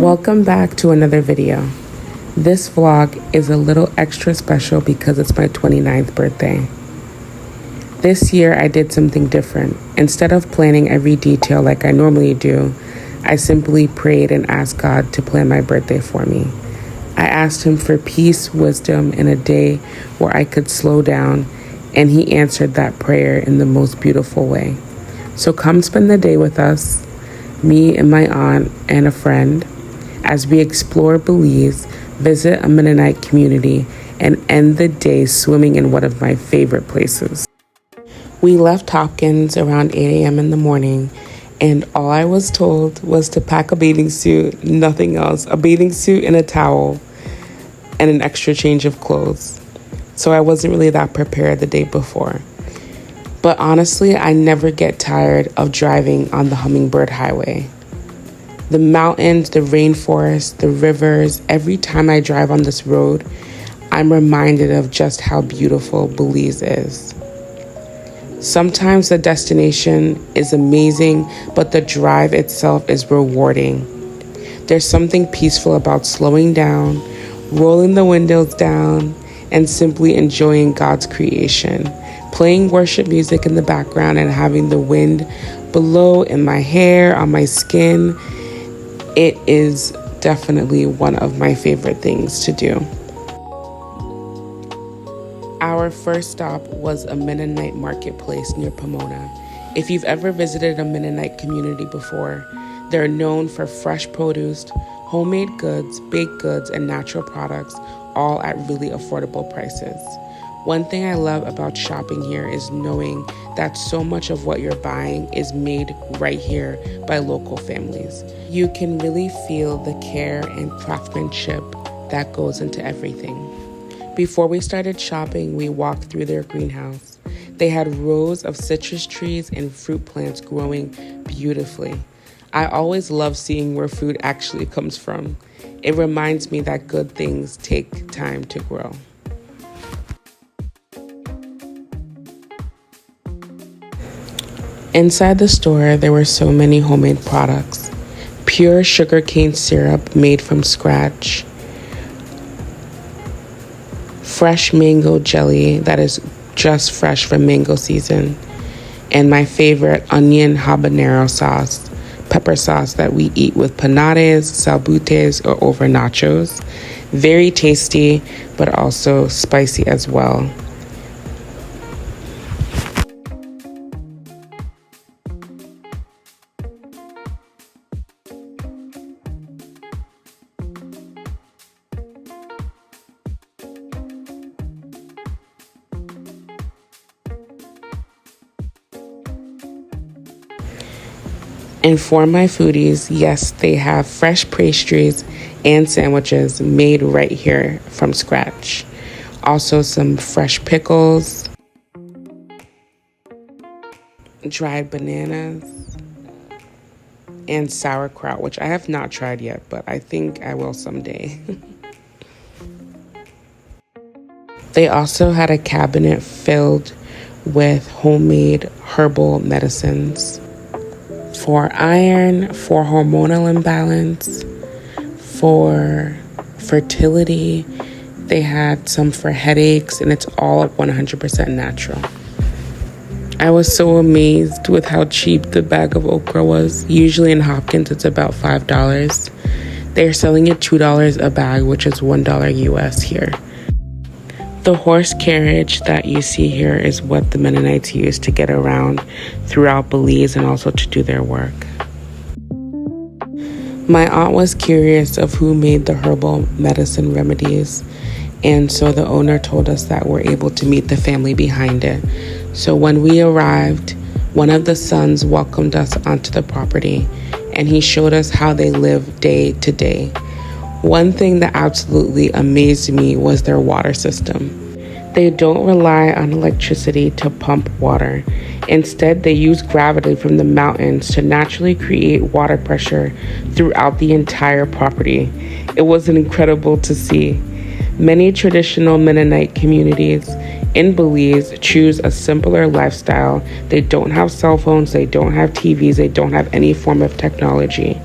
Welcome back to another video. This vlog is a little extra special because it's my 29th birthday. This year I did something different. Instead of planning every detail like I normally do, I simply prayed and asked God to plan my birthday for me. I asked him for peace, wisdom, and a day where I could slow down, and he answered that prayer in the most beautiful way. So come spend the day with us, me and my aunt and a friend, as we explore Belize, visit a Mennonite community, and end the day swimming in one of my favorite places. We left Hopkins around 8 a.m. in the morning, and all I was told was to pack a bathing suit, nothing else, a bathing suit and a towel, and an extra change of clothes. So I wasn't really that prepared the day before. But honestly, I never get tired of driving on the Hummingbird Highway. The mountains, the rainforest, the rivers, every time I drive on this road, I'm reminded of just how beautiful Belize is. Sometimes the destination is amazing, but the drive itself is rewarding. There's something peaceful about slowing down, rolling the windows down, and simply enjoying God's creation. Playing worship music in the background and having the wind blow in my hair, on my skin. It is definitely one of my favorite things to do. Our first stop was a Mennonite marketplace near Pomona. If you've ever visited a Mennonite community before, they're known for fresh produce, homemade goods, baked goods, and natural products, all at really affordable prices. One thing I love about shopping here is knowing that so much of what you're buying is made right here by local families. You can really feel the care and craftsmanship that goes into everything. Before we started shopping, we walked through their greenhouse. They had rows of citrus trees and fruit plants growing beautifully. I always love seeing where food actually comes from. It reminds me that good things take time to grow. Inside the store, there were so many homemade products. Pure sugarcane syrup made from scratch. Fresh mango jelly that is just fresh from mango season. And my favorite onion habanero sauce, pepper sauce that we eat with panades, salbutes, or over nachos. Very tasty, but also spicy as well. And for my foodies, yes, they have fresh pastries and sandwiches made right here from scratch. Also some fresh pickles, dried bananas, and sauerkraut, which I have not tried yet, but I think I will someday. They also had a cabinet filled with homemade herbal medicines. For iron, for hormonal imbalance, for fertility. They had some for headaches, and it's all 100% natural. I was so amazed with how cheap the bag of okra was. Usually in Hopkins, it's about $5. They're selling it $2 a bag, which is $1 US here. The horse carriage that you see here is what the Mennonites use to get around throughout Belize and also to do their work. My aunt was curious of who made the herbal medicine remedies, and so the owner told us that we're able to meet the family behind it. So when we arrived, one of the sons welcomed us onto the property, and he showed us how they live day to day. One thing that absolutely amazed me was their water system. They don't rely on electricity to pump water. Instead, they use gravity from the mountains to naturally create water pressure throughout the entire property. It was incredible to see. Many traditional Mennonite communities in Belize choose a simpler lifestyle. They don't have cell phones, they don't have TVs, they don't have any form of technology.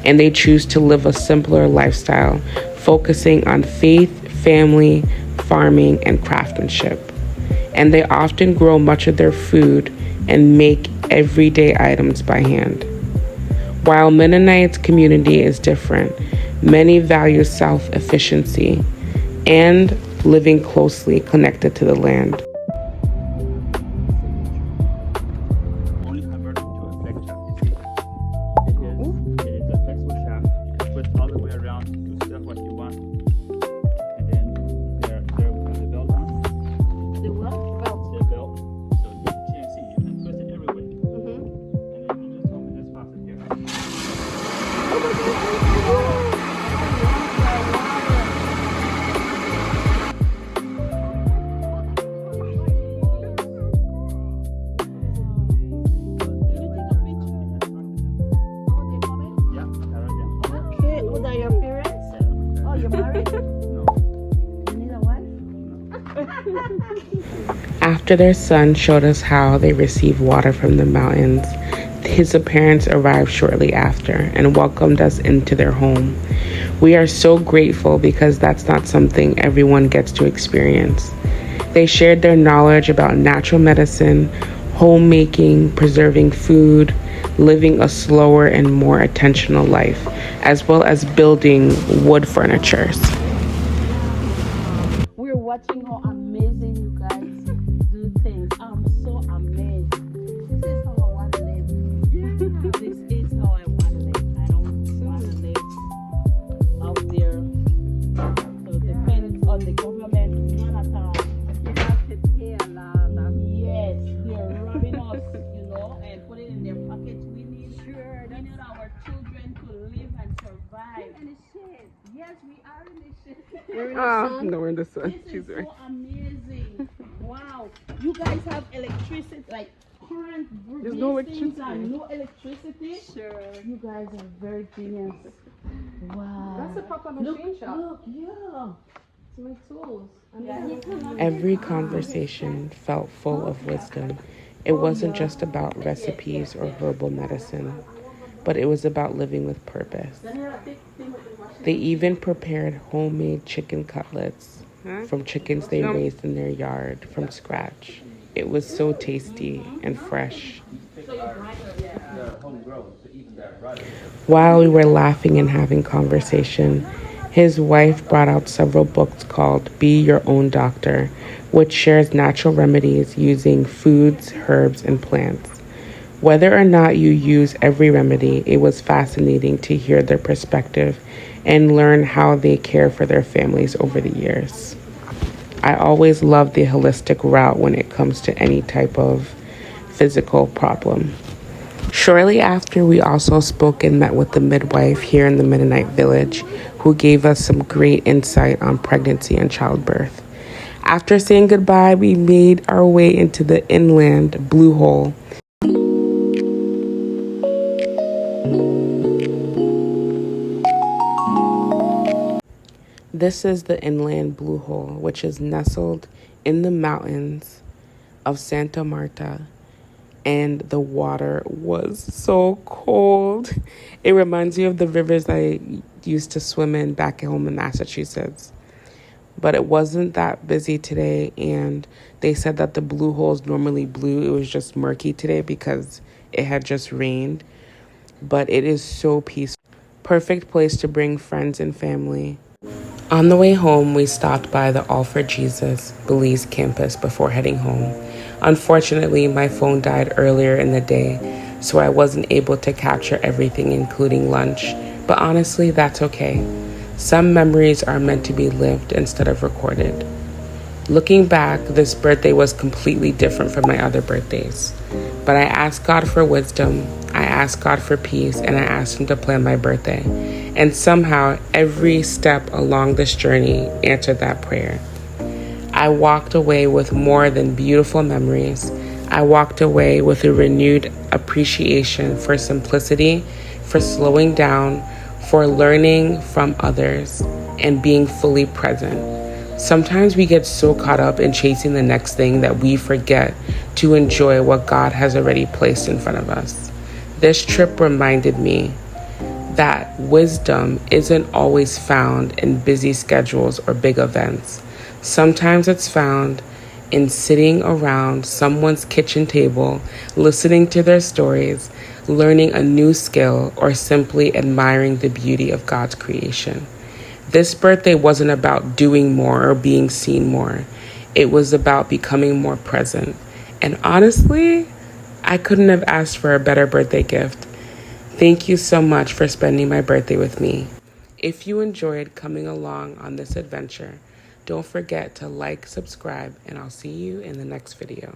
And they choose to live a simpler lifestyle, focusing on faith, family, farming, and craftsmanship. And they often grow much of their food and make everyday items by hand. While Mennonite community is different, many value self-efficiency and living closely connected to the land. Only convert into a flex shaft. You see, it is a flexible shaft. You can twist all the way around, do stuff what you want, and then there we have the belt on. The what? The belt. So you can see you can twist it every way, and then you just open this faucet here. Yeah, that right there. Okay, who are your parents? Oh, you're married? No. You need a wife? After their son showed us how they receive water from the mountains, his parents arrived shortly after and welcomed us into their home. We are so grateful because that's not something everyone gets to experience. They shared their knowledge about natural medicine, homemaking, preserving food, living a slower and more intentional life, as well as building wood furnitures. We're watching how amazing you guys do things. I'm so amazed. This is how I want to live. This is how I want to live. I don't want to live out there. So depend on the government. None at all. You have to pay a lot. Yes, they're robbing us, and put it in their pockets. We need our children to live and survive. In the shade. Yes, we are in the shade. No, we're in the sun. This is so amazing. Wow. You guys have electricity, like current. There's no electricity. No electricity. Sure. You guys are very genius. Wow. That's a proper machine shop. Look, yeah. To make tools. Every conversation felt full of wisdom. It wasn't just about recipes or herbal medicine, but it was about living with purpose. They even prepared homemade chicken cutlets from chickens they raised in their yard from scratch. It was so tasty and fresh. While we were laughing and having conversation, his wife brought out several books called Be Your Own Doctor, which shares natural remedies using foods, herbs, and plants. Whether or not you use every remedy, it was fascinating to hear their perspective and learn how they care for their families over the years. I always love the holistic route when it comes to any type of physical problem. Shortly after, we also spoke and met with the midwife here in the Mennonite village, who gave us some great insight on pregnancy and childbirth. After saying goodbye, we made our way into the inland Blue Hole. This is the inland Blue Hole, which is nestled in the mountains of Santa Marta, and the water was so cold. It reminds me of the rivers I used to swim in back home in Massachusetts. But it wasn't that busy today, and they said that the Blue Hole is normally blue. It was just murky today because it had just rained. But it is so peaceful. Perfect place to bring friends and family. On the way home, we stopped by the All for Jesus Belize campus before heading home. Unfortunately, my phone died earlier in the day, so I wasn't able to capture everything, including lunch. But honestly, that's okay. Some memories are meant to be lived instead of recorded. Looking back, this birthday was completely different from my other birthdays. But I asked God for wisdom. I asked God for peace and I asked Him to plan my birthday. And somehow, every step along this journey answered that prayer. I walked away with more than beautiful memories. I walked away with a renewed appreciation for simplicity, for slowing down, for learning from others, and being fully present. Sometimes we get so caught up in chasing the next thing that we forget to enjoy what God has already placed in front of us. This trip reminded me that wisdom isn't always found in busy schedules or big events. Sometimes it's found in sitting around someone's kitchen table, listening to their stories, learning a new skill, or simply admiring the beauty of God's creation. This birthday wasn't about doing more or being seen more. It was about becoming more present. And honestly, I couldn't have asked for a better birthday gift. Thank you so much for spending my birthday with me. If you enjoyed coming along on this adventure, don't forget to like, subscribe, and I'll see you in the next video.